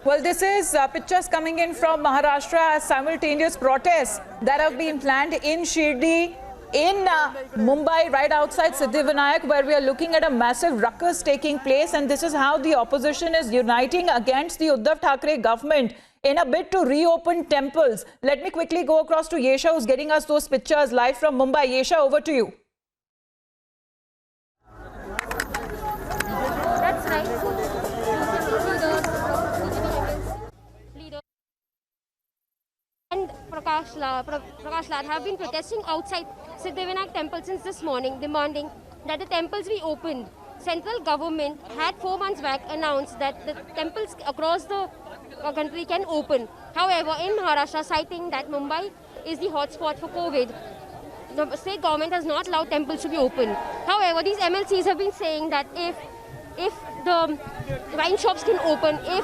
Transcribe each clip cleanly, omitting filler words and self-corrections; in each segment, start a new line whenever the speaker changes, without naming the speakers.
Well, this is pictures coming in from Maharashtra as simultaneous protests that have been planned in Shirdi, in Mumbai, right outside Siddhivinayak, where we are looking at a massive ruckus taking place. And this is how the opposition is uniting against the Uddhav Thackeray government in a bid to reopen temples. Let me quickly go across to Yesha, who's getting us those pictures live from Mumbai. Yesha, over to you.
That's right. And Prakash Lal have been protesting outside Siddhivinayak temple since this morning, demanding that the temples be opened. Central government had 4 months back announced that the temples across the country can open. However, in Maharashtra, citing that Mumbai is the hotspot for COVID, the state government has not allowed temples to be open. However, these MLCs have been saying that if the wine shops can open, if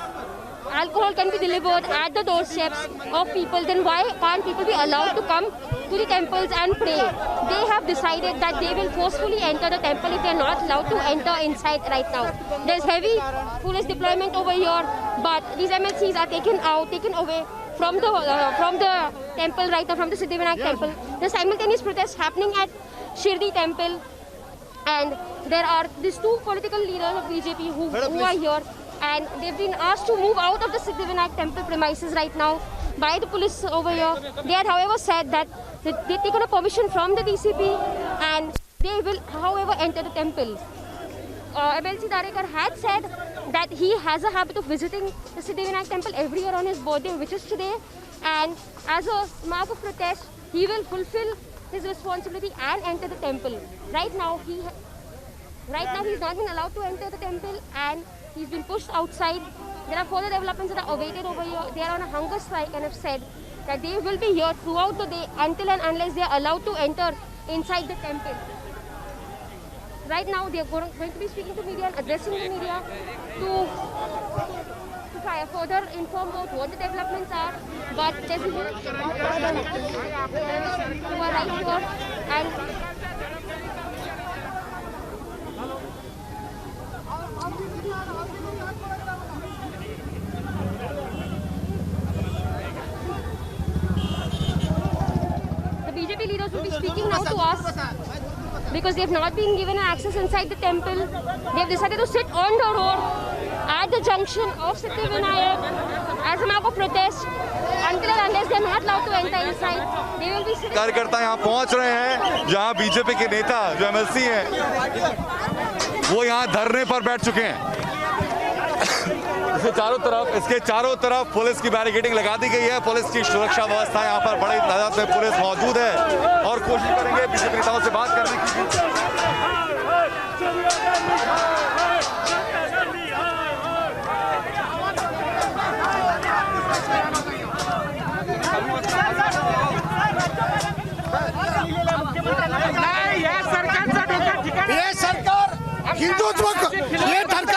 alcohol can be delivered at the doorsteps of people, then why can't people be allowed to come to the temples and pray? They have decided that they will forcefully enter the temple if they are not allowed to enter inside right now. There's heavy police deployment over here, but these MLCs are taken away from the temple right now, from the Siddhivinayak temple. There's simultaneous protests happening at Shirdi temple, and there are these 2 political leaders of BJP who are here. And they've been asked to move out of the Siddhivinayak temple premises right now by the police over here. They had, however, said that they've taken a permission from the DCP and they will, however, enter the temple. MLC Darekar had said that he has a habit of visiting the Siddhivinayak temple every year on his birthday, which is today. And as a mark of protest, he will fulfill his responsibility and enter the temple. Right now, he's not been allowed to enter the temple, and he's been pushed outside. There are further developments that are awaited over here. They are on a hunger strike and have said that they will be here throughout the day until and unless they are allowed to enter inside the temple. Right now, they are going to be speaking to media and addressing the media to try further inform about what the developments are. But there's a huge who are right here, and BJP leaders will be speaking now to us because they have not been given access inside the temple. They have decided to sit on the road at the junction of Siddhivinayak as a mark of protest until and unless they are not allowed to enter inside. They will be sitting.
कार्यकर्ता यहाँ पहुँच रहे हैं, जहाँ BJP के नेता जो MLC हैं, वो यहाँ धरने पर बैठ चुके हैं। इसके चारों तरफ पुलिस की बैरिकेडिंग लगा दी गई है। पुलिस की सुरक्षा व्यवस्था यहाँ पर बड़ी तादाद में पुलिस मौजूद है और कोशिश करेंगे बीजेपी नेताओं से बात करने की।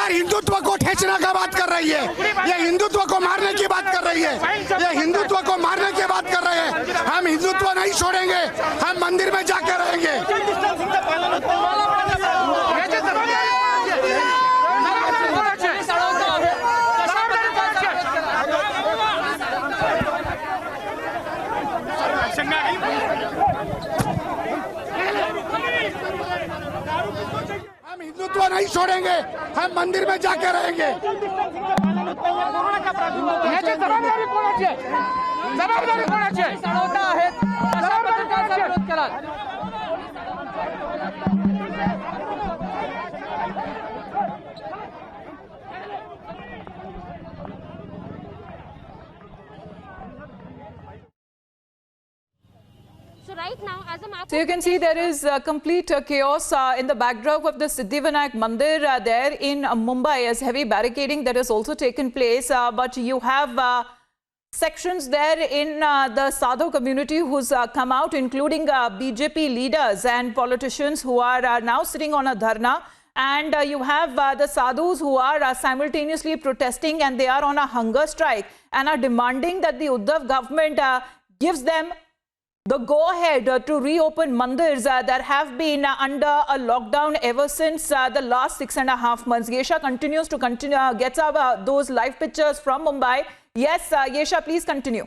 हिंदुत्व को ठेचने का बात कर रही है। ये हिंदुत्व को मारने की बात कर रही है। ये हिंदुत्व को मारने की बात कर रहे हैं। हम हिंदुत्व नहीं छोड़ेंगे, हम मंदिर में जाकर रहेंगे। हम हिंदुत्व नहीं छोड़ेंगे, हम मंदिर में जाकर रहेंगे।
So right now, as a mark
So you can see there is complete chaos in the backdrop of the Siddhivinayak Mandir there in Mumbai, as heavy barricading that has also taken place. But you have sections there in the Sadhu community who's come out, including BJP leaders and politicians who are now sitting on a dharna. And you have the sadhus who are simultaneously protesting, and they are on a hunger strike and are demanding that the Uddhav government gives them the go-ahead to reopen mandirs that have been under a lockdown ever since the last 6.5 months. Yesha continues to gets those live pictures from Mumbai. Yes, Yesha, please continue.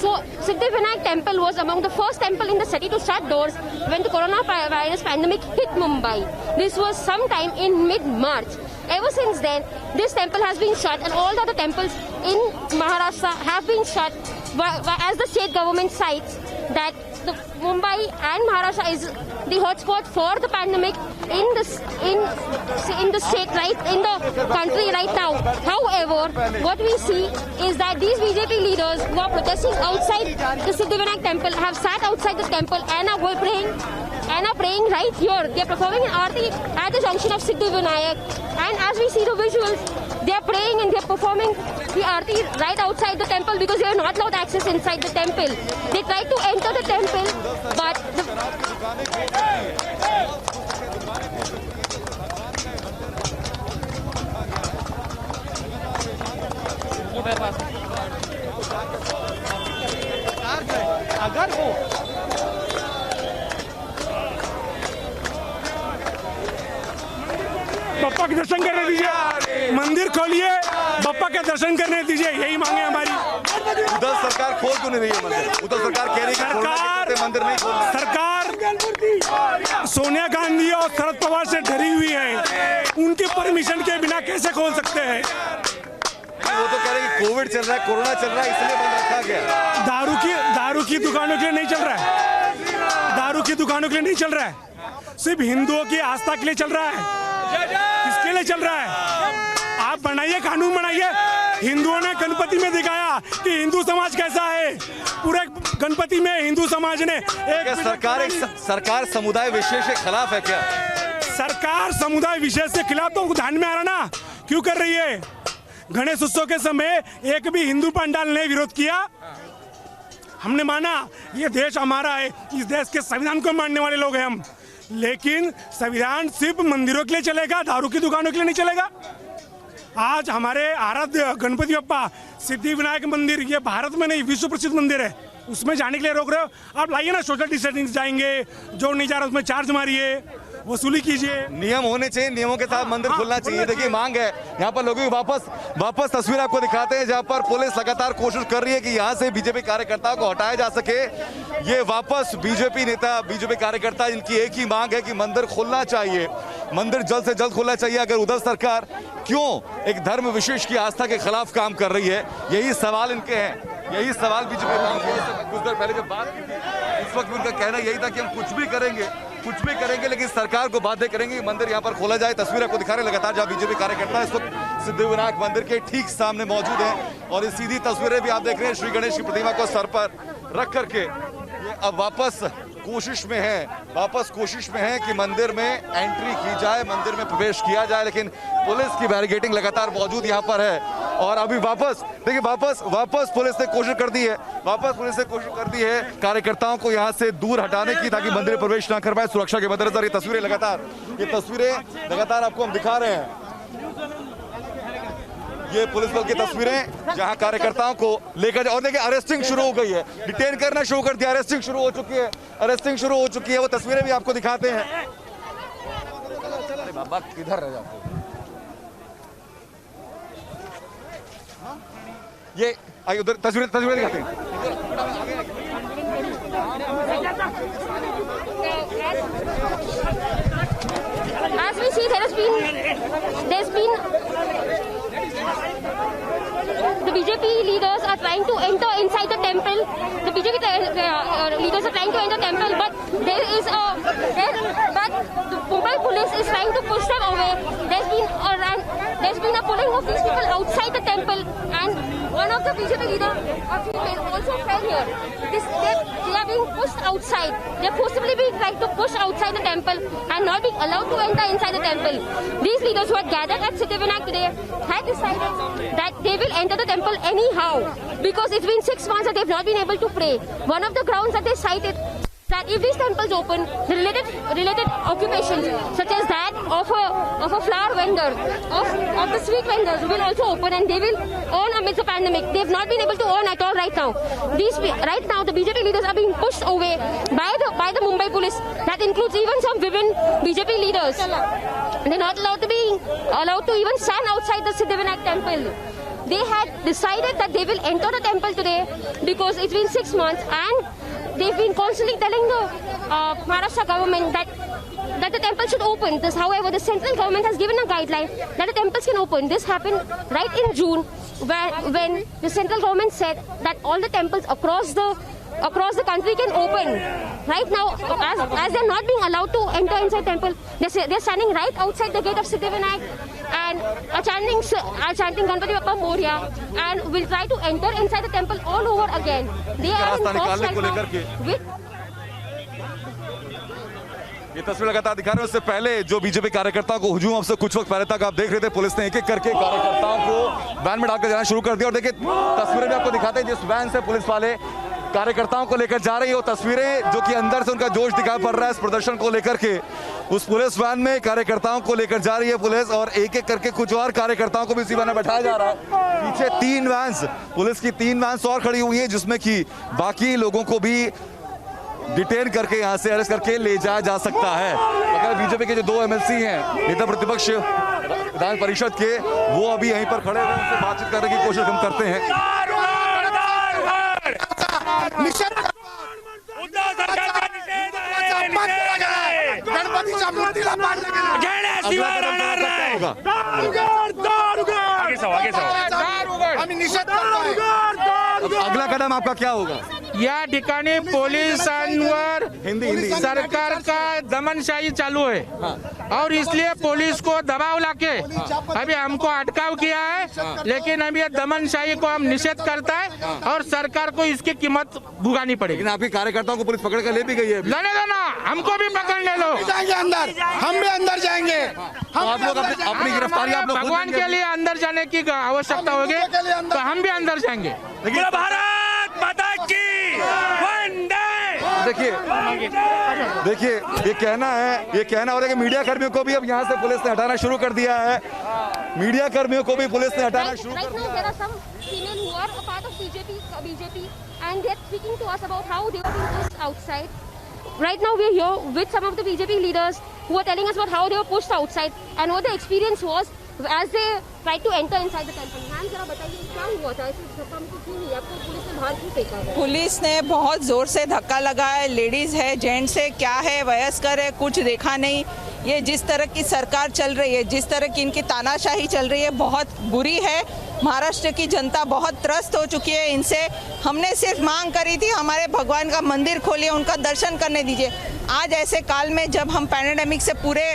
So, Siddhivinayak temple was among the first temple in the city to shut doors when the coronavirus pandemic hit Mumbai. This was sometime in mid-March. Ever since then, this temple has been shut, and all the other temples in Maharashtra have been shut as the state government cites that the Mumbai and Maharashtra is the hotspot for the pandemic in the state, right, in the country right now. However, what we see is that these BJP leaders who are protesting outside the Siddhivinayak temple have sat outside the temple and are praying right here. They are performing an aarti at the junction of Siddhivinayak, and as we see the visuals, they are praying and they are performing the aarti right outside the temple because they are not allowed access inside the temple. They tried to enter the temple, but
Bappa के दर्शन करने दीजिए, मंदिर खोलिए, बप्पा के दर्शन करने दीजिए, यही मांगे हमारी।
उधर सरकार खोल क्यों नहीं रही है मंदिर? उधर सरकार कह रही है कि मंदिर नहीं खोलना।
सरकार सोनिया गांधी और शरद पवार से डरी हुई है, उनके परमिशन के बिना कैसे खोल सकते हैं?
वो तो कह रहे हैं कि कोविड चल रहा है, कोरोना चल रहा है, इसलिए बंद रखा गया।
दारू की दुकानों के लिए नहीं चल रहा है, दारू की दुकानों के लिए नहीं चल रहा है, सिर्फ हिंदुओं की आस्था के लिए चल रहा है। किसके लिए चल रहा है? आप बनाइए, कानून बनाइए। हिंदुओं ने गणपति में दिखाया कि हिंदू समाज कैसा है, पूरे गणपति में हिंदू समाज ने
सरकार समुदाय विशेष के खिलाफ है क्या?
सरकार समुदाय विशेष के खिलाफ तो ध्यान में आ रहा ना, क्यों कर रही है? गणेश उत्सव के समय एक भी हिंदू पंडाल ने विरोध किया। हमने माना ये देश हमारा है, इस देश के संविधान को मानने वाले लोग हैं हम, लेकिन संविधान सिर्फ मंदिरों के लिए चलेगा, दारू की दुकानों के लिए नहीं चलेगा। आज हमारे आराध्य गणपति बप्पा सिद्धिविनायक मंदिर, ये भारत में नहीं विश्व प्रसिद्ध मंदिर है, उसमें जाने के लिए रोक रहे हो। आप लाइए ना, सोशल डिस्टेंसिंग जाएंगे, जो नहीं जा रहा उसमें चार्ज मारिए, वसूली कीजिए।
नियम होने चाहिए, नियमों के साथ मंदिर खुलना चाहिए। देखिए मांग है यहाँ पर लोगों की वापस तस्वीर आपको दिखाते हैं जहाँ पर पुलिस लगातार कोशिश कर रही है कि यहाँ से बीजेपी कार्यकर्ताओं को हटाया जा सके। ये वापस बीजेपी नेता, बीजेपी कार्यकर्ता, इनकी एक ही मांग है कि मंदिर खुलना चाहिए, मंदिर जल्द से जल्द खुलना चाहिए। अगर उधर सरकार क्यों एक धर्म विशेष की आस्था के खिलाफ काम कर रही है, यही सवाल इनके हैं, यही सवाल बीजेपी कुछ देर पहले जब बात की थी, इस वक्त उनका कहना यही था कि हम कुछ भी करेंगे लेकिन सरकार को बाध्य करेंगे, मंदिर यहाँ पर खोला जाए। तस्वीर आपको दिखा रहे हैं लगातार, जहाँ बीजेपी कार्यकर्ता इस वक्त सिद्धिविनायक मंदिर के ठीक सामने मौजूद हैं और ये सीधी तस्वीरें भी आप देख रहे हैं श्री गणेश की प्रतिमा को सर पर रख करके ये अब वापस कोशिश में है कि मंदिर में एंट्री की जाए, मंदिर में प्रवेश किया जाए, लेकिन पुलिस की बैरिकेडिंग लगातार मौजूद यहाँ पर है। और अभी वापस पुलिस ने कोशिश कर दी है कार्यकर्ताओं को यहाँ से दूर हटाने की, ताकि मंदिर में प्रवेश ना कर पाए। सुरक्षा के मद्देनजर ये तस्वीरें लगातार आपको हम दिखा रहे हैं। ये पुलिस बल की तस्वीरें जहां कार्यकर्ताओं को लेकर और देखिए अरेस्टिंग शुरू हो गई है, डिटेन करना शुरू कर दिया, अरेस्टिंग शुरू हो चुकी है। वो तस्वीरें भी आपको दिखाते हैं। अरे बाबा किधर रह जाते हो? ये आइए उधर तस्वीरें दिखाते हैं।
As we see, there's been the BJP leaders are trying to enter inside the temple. The BJP leaders are trying to enter the temple, but but the Mumbai police is trying to push them away. There's been a pulling of these people outside the temple, and one of the BJP leaders also fell here. They are being pushed outside. They're forcibly being tried to push outside the temple and not being allowed to enter inside the temple. These leaders who had gathered at Siddhivinayak today had decided decided that they will enter the temple anyhow because it's been 6 months that they've not been able to pray. One of the grounds that they cited that if these temples open, the related occupations such as that of a flower vendor, of the street vendors will also open, and they will earn amidst the pandemic. They have not been able to earn at all right now. Right now, the BJP leaders are being pushed away by the Mumbai police. That includes even some women BJP leaders. They're not allowed to even stand outside the Siddhivinayak temple. They had decided that they will enter the temple today because it's been 6 months, and they've been constantly telling the Maharashtra government that the temple should open. However, the central government has given a guideline that the temples can open. This happened right in June, when the central government said that all the temples across the country can open. Right now, as they're not being allowed to enter inside temple, they're standing right outside the gate of Siddhivinayak and are chanting Ganpati Bappa Moria, and will try to enter inside the temple all over again. They are in talks right now with
ये तस्वीर लगातार दिखा रहे हैं। उससे पहले जो BJP कार्यकर्ताओं को हुजूम, अब से कुछ वक्त पहले तक आप देख रहे थे, पुलिस ने एक एक करके कार्यकर्ताओं को वैन में डालकर जाना शुरू कर दिया। और देखिए तस्वीरें भी आपको दिखाते हैं जिस वैन से पुलिस वाले कार्यकर्ताओं को लेकर जा रही है। वो तस्वीरें जो कि अंदर से उनका जोश दिखाई पड़ रहा है इस प्रदर्शन को लेकर के। उस पुलिस वैन में कार्यकर्ताओं को लेकर जा रही है पुलिस, और एक एक करके कुछ और कार्यकर्ताओं को भी इसी वैन में बैठाया जा रहा है। पीछे 3 वैन्स, पुलिस की 3 वैन्स और खड़ी हुई है, जिसमें कि बाकी लोगों को भी डिटेन करके यहाँ से अरेस्ट करके ले जाया जा सकता है। अगर बीजेपी के जो 2 एमएलसी हैं, नेता प्रतिपक्ष विधान परिषद के, वो अभी यहीं पर खड़े हुए उनसे बातचीत करने की कोशिश हम करते हैं।
गणपतीच्या मूर्तीला पाडलं आम्ही निषेध करतोय।
अगला कदम आपका क्या होगा?
या ठिकाणी पोलिसांवर सरकार का दमनशाही चालू है और इसलिए पुलिस को दबाव लाके अभी हमको अटकाव किया है, लेकिन अभी ये दमनशाही को हम निषेध करता है और सरकार को इसकी कीमत भुगानी पड़ेगी।
लेकिन आपके कार्यकर्ताओं को पुलिस पकड़ कर ले भी गई है।
लेने दो ना, हमको भी पकड़ने लो।
जाएंगे अंदर, हम भी अंदर जाएंगे।
आप लोग अपनी गिरफ्तारी आप लोग
भगवान के लिए अंदर जाने की आवश्यकता होगी तो हम भी अंदर जाएंगे। भारत माता की
देखिए ये कहना हो रहा है कि मीडिया कर्मियों को भी अब यहाँ से पुलिस ने हटाना शुरू कर दिया है। मीडिया कर्मियों को भी पुलिस ने हटाना शुरू कर दिया है।
There are some female who are a part of BJP and they're speaking to us about how they were being pushed outside. Right now we're here with some of the BJP leaders who are telling us about how they were pushed outside and what the experience was as they tried to enter inside the temple. Ma'am जरा बताइए क्या हुआ था, ऐसे धक्का मुक्की क्यों हुई, आपको पुलिस ने बाहर क्यों फेंका?
पुलिस ने बहुत ज़ोर से धक्का लगाया। लेडीज़ है, जेंट्स है, क्या है, वयस्कर है, कुछ देखा नहीं। ये जिस तरह की सरकार चल रही है, जिस तरह की इनकी तानाशाही चल रही है, बहुत बुरी है। महाराष्ट्र की जनता बहुत त्रस्त हो चुकी है इनसे। हमने सिर्फ मांग करी थी हमारे भगवान का मंदिर खोलिए, उनका दर्शन करने दीजिए। आज ऐसे काल में जब हम पैंडेमिक से पूरे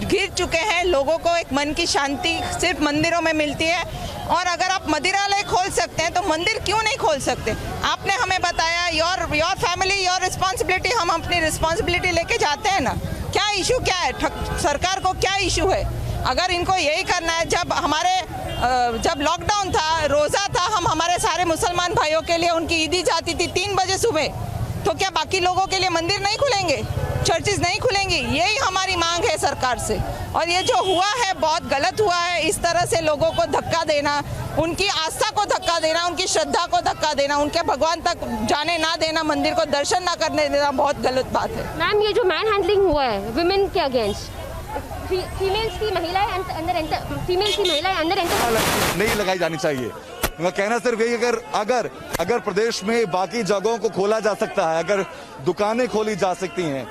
घिर चुके हैं, लोगों को एक मन की शांति सिर्फ मंदिरों में मिलती है। और अगर आप मंदिरालय खोल सकते हैं तो मंदिर क्यों नहीं खोल सकते? आपने हमें बताया योर फैमिली योर रिस्पॉन्सिबिलिटी, हम अपनी रिस्पॉन्सिबिलिटी लेके जाते हैं ना। क्या इशू क्या है? सरकार को क्या इशू है? अगर इनको यही करना है, जब लॉकडाउन था, रोज़ा था, हम हमारे सारे मुसलमान भाइयों के लिए उनकी ईदी जाती थी 3 बजे सुबह, तो क्या बाकी लोगों के लिए मंदिर नहीं खुलेंगे, चर्चेज नहीं खुलेंगी? यही हमारी मांग है सरकार से। और ये जो हुआ है बहुत गलत हुआ है। इस तरह से लोगों को धक्का देना, उनकी आस्था को धक्का देना, उनकी श्रद्धा को धक्का देना, उनके भगवान तक जाने ना देना, मंदिर को दर्शन ना करने देना बहुत गलत बात है।
मैम ये जो मैन हैंडलिंग हुआ है विमेन के अगेंस्ट, फीमेल्स की महिलाएं अंदर
नहीं लगाई जानी चाहिए। उनका कहना सिर्फ यही, अगर प्रदेश में बाकी जगहों को खोला जा सकता है, अगर दुकानें खोली जा सकती हैं,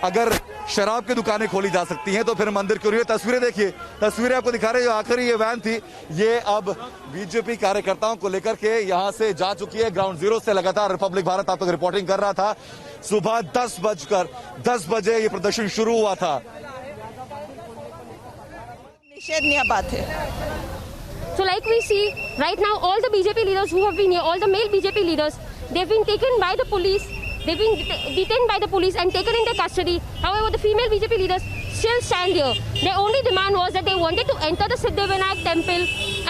अगर शराब की दुकानें खोली जा सकती हैं, तो फिर मंदिर क्यों नहीं? तस्वीरें देखिए, तस्वीरें आपको दिखा रहे हैं। जो आखिरी ये वैन थी, ये अब बीजेपी कार्यकर्ताओं को लेकर के यहाँ से जा चुकी है। ग्राउंड जीरो से लगातार रिपब्लिक भारत आप तक रिपोर्टिंग कर रहा था। सुबह 10 बजे ये प्रदर्शन शुरू हुआ था।
निषेधनीय बात है।
So like we see right now, all the BJP leaders who have been here, all the male BJP leaders, they've been taken by the police. They've been detained by the police and taken into custody. However, the female BJP leaders still stand here. Their only demand was that they wanted to enter the Siddhivinayak temple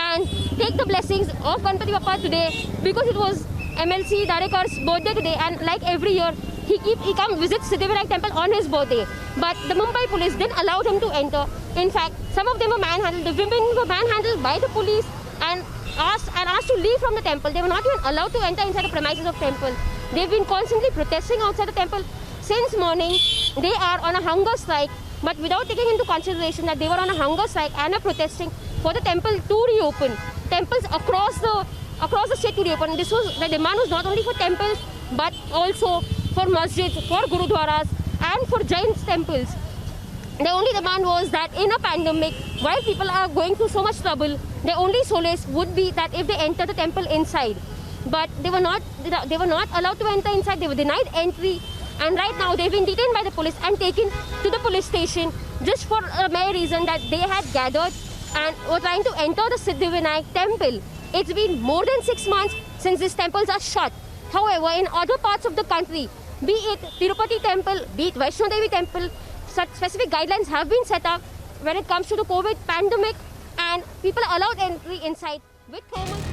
and take the blessings of Ganpati Bappa today, because it was MLC Darekar's birthday today, and like every year, he comes visit Siddhivinayak temple on his birthday. But the Mumbai police didn't allow him to enter. In fact, some of them were manhandled. The women were manhandled by the police and asked to leave from the temple. They were not even allowed to enter inside the premises of temple. They've been constantly protesting outside the temple since morning. They are on a hunger strike, but without taking into consideration that they were on a hunger strike and are protesting for the temple to reopen. Temples across the state to reopen. The demand was not only for temples, but also for masjids, for gurudwaras, and for Jain temples. The only demand was that in a pandemic, while people are going through so much trouble, their only solace would be that if they enter the temple inside. But they were not allowed to enter inside. They were denied entry, and right now they've been detained by the police and taken to the police station just for a mere reason that they had gathered and were trying to enter the Siddhivinayak temple. It's been more than 6 months since these temples are shut. However, in other parts of the country, be it Tirupati temple, be it Vaishno Devi temple, such specific guidelines have been set up when it comes to the COVID pandemic, and people are allowed entry inside with thermal.